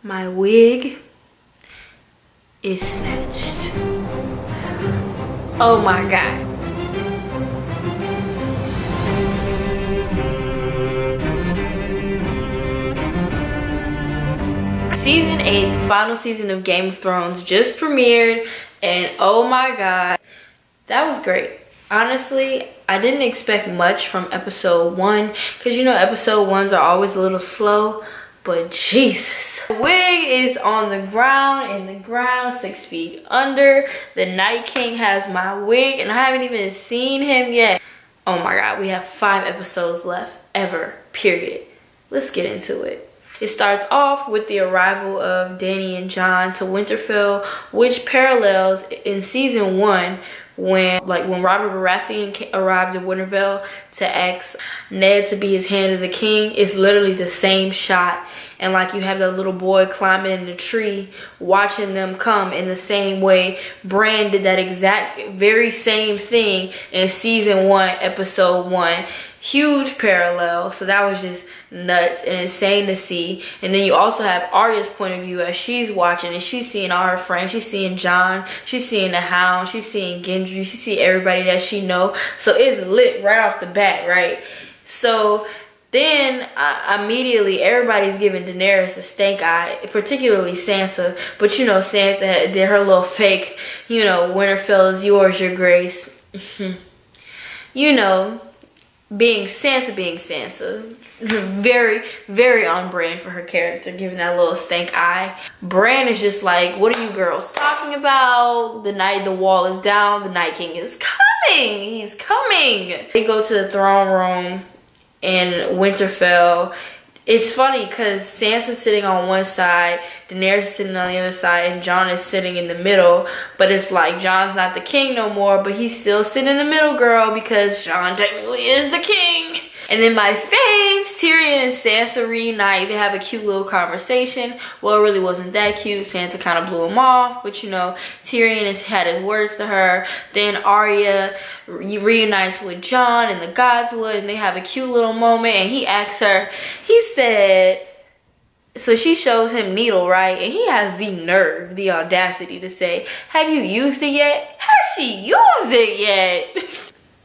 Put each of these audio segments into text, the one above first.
My wig is snatched. Oh my god. Season 8, the final season of Game of Thrones, just premiered, and oh my god, that was great. Honestly, I didn't expect much from episode 1, because you know episode 1s are always a little slow, but Jesus. The wig is on the ground, 6 feet under. The Night King has my wig, and I haven't even seen him yet. Oh my god, we have 5 episodes left, ever, period. Let's get into it. It starts off with the arrival of Dany and Jon to Winterfell, which parallels in season 1 when Robert Baratheon arrived at Winterfell to ask Ned to be his hand of the king. It's literally the same shot, and like you have that little boy climbing in the tree watching them come in the same way. Bran did that exact very same thing in season 1 episode 1. Huge parallel. So that was just nuts and insane to see. And then you also have Arya's point of view as she's watching, and she's seeing all her friends. She's seeing Jon, she's seeing the Hound, she's seeing Gendry, she's seeing everybody that she know. So it's lit right off the bat, right? So then immediately everybody's giving Daenerys a stank eye, particularly Sansa. But you know, Sansa did her little fake, you know, Winterfell is yours, your grace. You know, being Sansa. Very, very on brand for her character, giving that little stank eye. Bran is just like, what are you girls talking about? The wall is down, the Night King is coming. He's coming. They go to the throne room in Winterfell. It's funny because Sansa's sitting on one side, Daenerys is sitting on the other side, and Jon is sitting in the middle. But it's like Jon's not the king no more, but he's still sitting in the middle, girl, because Jon technically is the king. And then my faves, Tyrion and Sansa reunite. They have a cute little conversation. Well, it really wasn't that cute. Sansa kind of blew him off, but you know, Tyrion has had his words to her. Then Arya reunites with Jon in the Godswood, and they have a cute little moment, and he asks her, he said, so she shows him needle, right? And he has the nerve, the audacity to say, have you used it yet? Has she used it yet?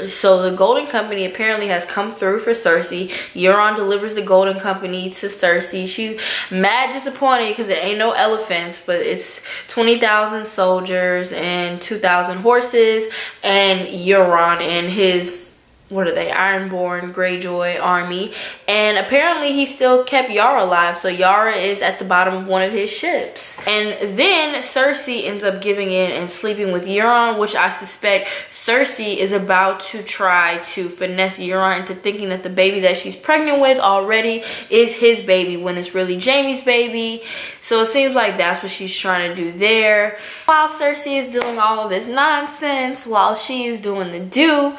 So the Golden Company apparently has come through for Cersei. Euron delivers the Golden Company to Cersei. She's mad disappointed because there ain't no elephants, but it's 20,000 soldiers and 2,000 horses, and Euron and his, what are they, Ironborn Greyjoy army. And apparently he still kept Yara alive, so Yara is at the bottom of one of his ships. And then Cersei ends up giving in and sleeping with Euron, which I suspect Cersei is about to try to finesse Euron into thinking that the baby that she's pregnant with already is his baby when it's really Jaime's baby. So it seems like that's what she's trying to do there. While Cersei is doing all of this nonsense, while she is doing the do,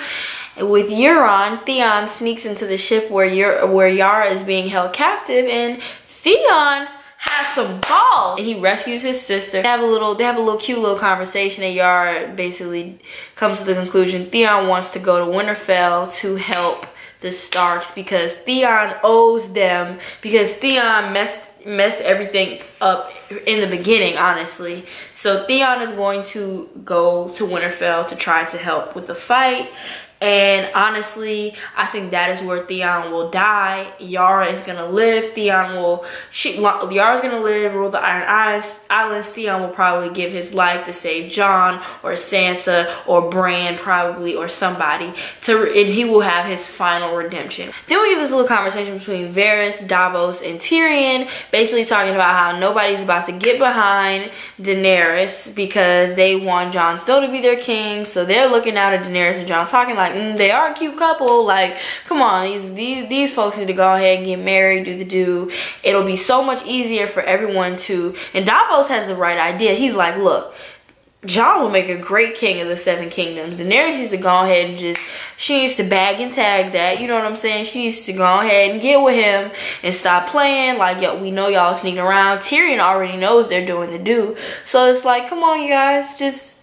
with Euron, Theon sneaks into the ship where Yara is being held captive, and Theon has some balls. And he rescues his sister. They have a little cute little conversation, and Yara basically comes to the conclusion Theon wants to go to Winterfell to help the Starks because Theon owes them, because Theon messed everything up in the beginning, honestly. So Theon is going to go to Winterfell to try to help with the fight. And honestly, I think that is where Theon will die. Yara is gonna live. Yara's gonna live, rule the Iron Islands. Theon will probably give his life to save Jon or Sansa or Bran, probably, or somebody. And he will have his final redemption. Then we get this little conversation between Varys, Davos, and Tyrion, basically talking about how nobody's about to get behind Daenerys because they want Jon Snow to be their king. So they're looking out at Daenerys and Jon, talking like, they are a cute couple. Like, come on, these folks need to go ahead and get married, do the do. It'll be so much easier for everyone to. And Davos has the right idea. He's like, look, Jon will make a great king of the Seven Kingdoms. Daenerys needs to go ahead and she needs to bag and tag that. You know what I'm saying? She needs to go ahead and get with him and stop playing. Like, yo, we know y'all sneaking around. Tyrion already knows they're doing the do. So it's like, come on, you guys, just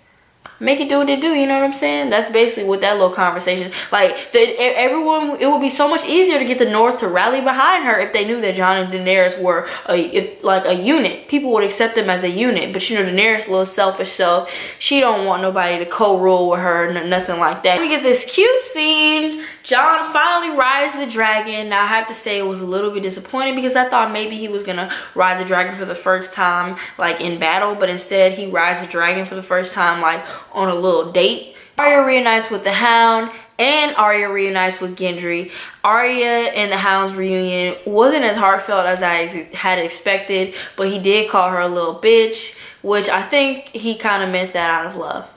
make it do what it do, you know what I'm saying? That's basically what that little conversation, like, everyone, it would be so much easier to get the North to rally behind her if they knew that Jon and Daenerys were like a unit. People would accept them as a unit, but you know, Daenerys a little selfish, so she don't want nobody to co-rule with her, nothing like that. We get this cute scene. Jon finally rides the dragon. Now I have to say it was a little bit disappointing because I thought maybe he was gonna ride the dragon for the first time like in battle, but instead he rides the dragon for the first time like on a little date. Arya reunites with the Hound and Arya reunites with Gendry. Arya and the Hound's reunion wasn't as heartfelt as I had expected, but he did call her a little bitch, which I think he kind of meant that out of love.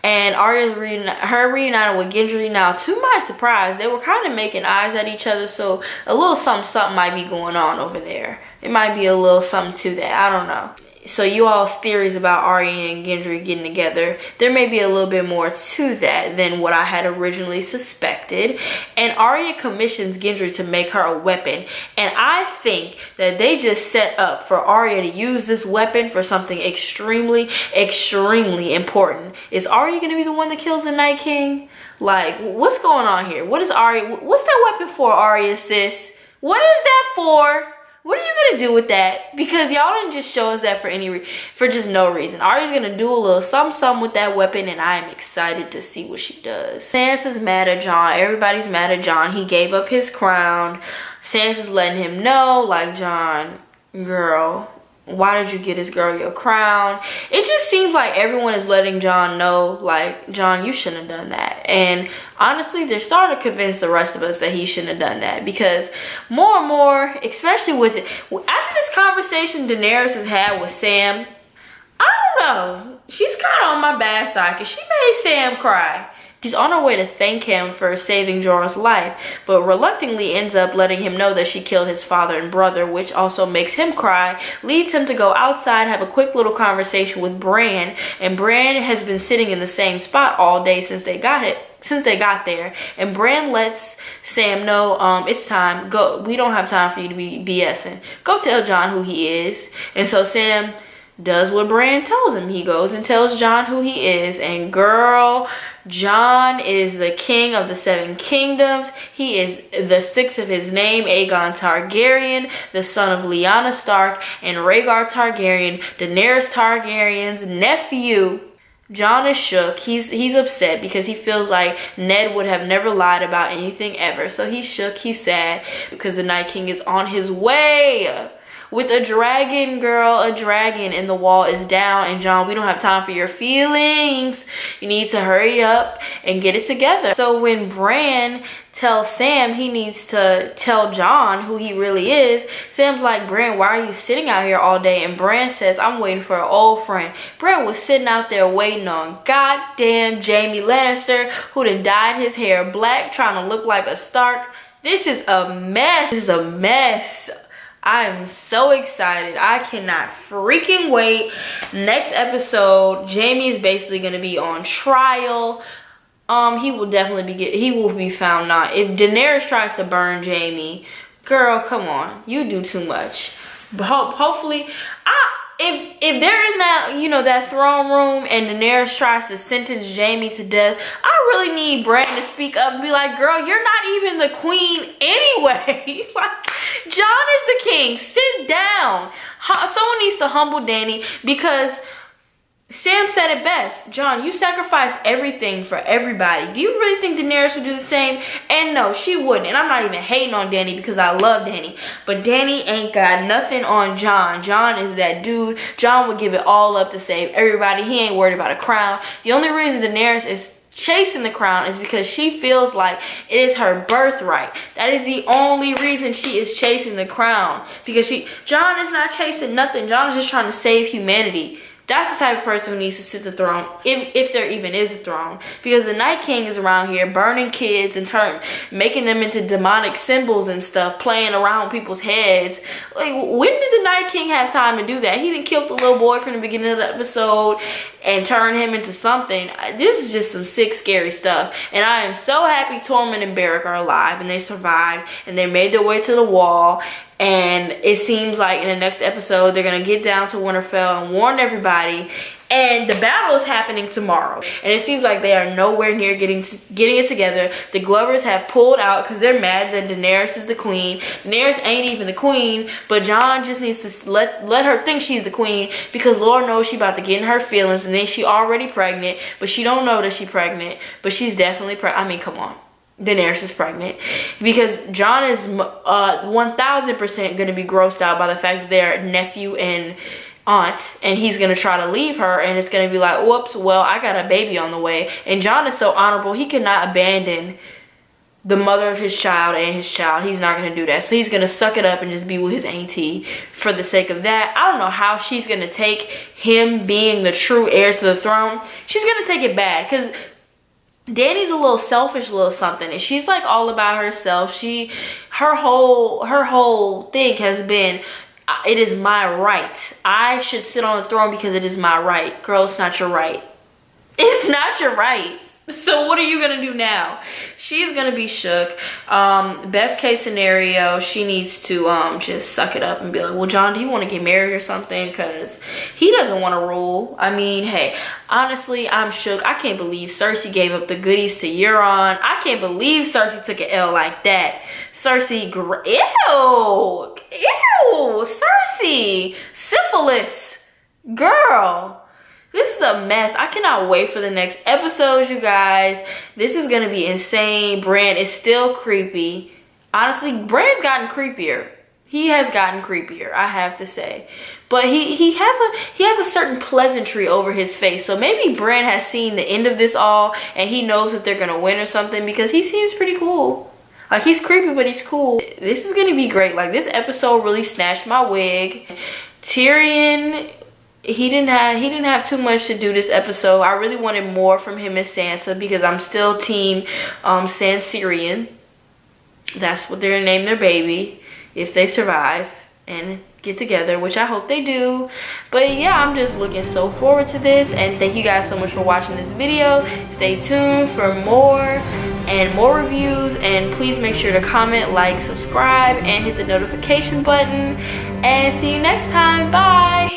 And Arya's reunited with Gendry. Now, to my surprise, they were kind of making eyes at each other, so a little something might be going on over there. It might be a little something to that. I don't know. So you all's theories about Arya and Gendry getting together, there may be a little bit more to that than what I had originally suspected. And Arya commissions Gendry to make her a weapon. And I think that they just set up for Arya to use this weapon for something extremely, extremely important. Is Arya going to be the one that kills the Night King? Like, what's going on here? What is Arya? What's that weapon for, Arya, sis? What is that for? What are you gonna do with that? Because y'all didn't just show us that for just no reason. Arya's gonna do a little something with that weapon, and I am excited to see what she does. Sansa's mad at Jon. Everybody's mad at Jon. He gave up his crown. Sansa's letting him know, like, Jon, girl, why did you get this girl your crown? It just seems like everyone is letting Jon know, like, Jon, you shouldn't have done that. And honestly, they're starting to convince the rest of us that he shouldn't have done that, because more and more, especially with it, after this conversation Daenerys has had with Sam, I don't know, she's kind of on my bad side because she made Sam cry. She's on her way to thank him for saving Jorah's life, but reluctantly ends up letting him know that she killed his father and brother, which also makes him cry, leads him to go outside, have a quick little conversation with Bran, and Bran has been sitting in the same spot all day since they got there, and Bran lets Sam know, it's time, go, we don't have time for you to be BSing. Go tell Jon who he is. And so Sam does what Bran tells him. He goes and tells Jon who he is, and girl, Jon is the king of the 7 kingdoms. He is the 6th of his name, Aegon Targaryen, the son of Lyanna Stark and Rhaegar Targaryen, Daenerys Targaryen's nephew. Jon is shook. He's upset because he feels like Ned would have never lied about anything ever. So he's shook, he's sad because the Night King is on his way with a dragon, girl, a dragon, and the wall is down. And Jon, we don't have time for your feelings. You need to hurry up and get it together. So when Bran tells Sam he needs to tell Jon who he really is, Sam's like, Bran, why are you sitting out here all day? And Bran says, I'm waiting for an old friend. Bran was sitting out there waiting on goddamn Jaime Lannister, who done dyed his hair black, trying to look like a Stark. This is a mess. This is a mess. I am so excited. I cannot freaking wait. Next episode, Jaime is basically going to be on trial. He will definitely he will be found not. If Daenerys tries to burn Jaime, girl, come on. You do too much. But hopefully, if they're in that, you know, that throne room and Daenerys tries to sentence Jaime to death, I really need Bran to speak up and be like, girl, you're not even the queen anyway. Like, Jon is the king. Sit down. Someone needs to humble Dany, because Sam said it best. Jon, you sacrifice everything for everybody. Do you really think Daenerys would do the same? And no, she wouldn't. And I'm not even hating on Dany because I love Dany. But Dany ain't got nothing on Jon. Jon is that dude. Jon would give it all up to save everybody. He ain't worried about a crown. The only reason Daenerys is chasing the crown is because she feels like it is her birthright. That is the only reason she is chasing the crown. Because Jon is not chasing nothing. Jon is just trying to save humanity. That's the type of person who needs to sit the throne, if there even is a throne. Because the Night King is around here burning kids and making them into demonic symbols and stuff, playing around with people's heads. Like, when did the Night King have time to do that? He didn't kill the little boy from the beginning of the episode and turn him into something. This is just some sick, scary stuff. And I am so happy Tormund and Beric are alive and they survived and they made their way to the wall. And it seems like in the next episode, they're going to get down to Winterfell and warn everybody. And the battle is happening tomorrow, and it seems like they are nowhere near getting it together. The Glovers have pulled out because they're mad that Daenerys is the queen. Daenerys ain't even the queen, but Jon just needs to let her think she's the queen, because Lord knows she about to get in her feelings, and then she already pregnant, but she don't know that she pregnant, but she's definitely pregnant. I mean, come on. Daenerys is pregnant, because Jon is 1000% going to be grossed out by the fact that they're nephew and aunt, and he's gonna try to leave her, and it's gonna be like, whoops, well, I got a baby on the way. And Jon is so honorable, he cannot abandon the mother of his child and his child. He's not gonna do that. So he's gonna suck it up and just be with his auntie for the sake of that. I don't know how she's gonna take him being the true heir to the throne. She's gonna take it bad, because Dany's a little selfish little something, and she's like all about herself. Her whole thing has been, it is my right. I should sit on the throne because it is my right. Girl, it's not your right. It's not your right. So what are you gonna do now? She's gonna be shook. Best case scenario, she needs to just suck it up and be like, well, Jon, do you want to get married or something? Because he doesn't want to rule. I mean, hey, honestly, I'm shook. I can't believe Cersei gave up the goodies to Euron. I can't believe Cersei took an L like that. Cersei, ew, Cersei, syphilis, girl. This is a mess. I cannot wait for the next episodes, you guys. This is gonna be insane. Bran is still creepy. Honestly, Bran's gotten creepier. He has gotten creepier, I have to say. But he has a certain pleasantry over his face. So maybe Bran has seen the end of this all, and he knows that they're gonna win or something, because he seems pretty cool. Like, he's creepy, but he's cool. This is gonna be great. Like, this episode really snatched my wig. Tyrion, he didn't have too much to do this episode. I really wanted more from him and Sansa, because I'm still team Sanserian. That's what they're gonna name their baby if they survive and get together, which I hope they do. But yeah, I'm just looking so forward to this, and thank you guys so much for watching this video. Stay tuned for more and more reviews, and please make sure to comment, like, subscribe, and hit the notification button, and see you next time. Bye.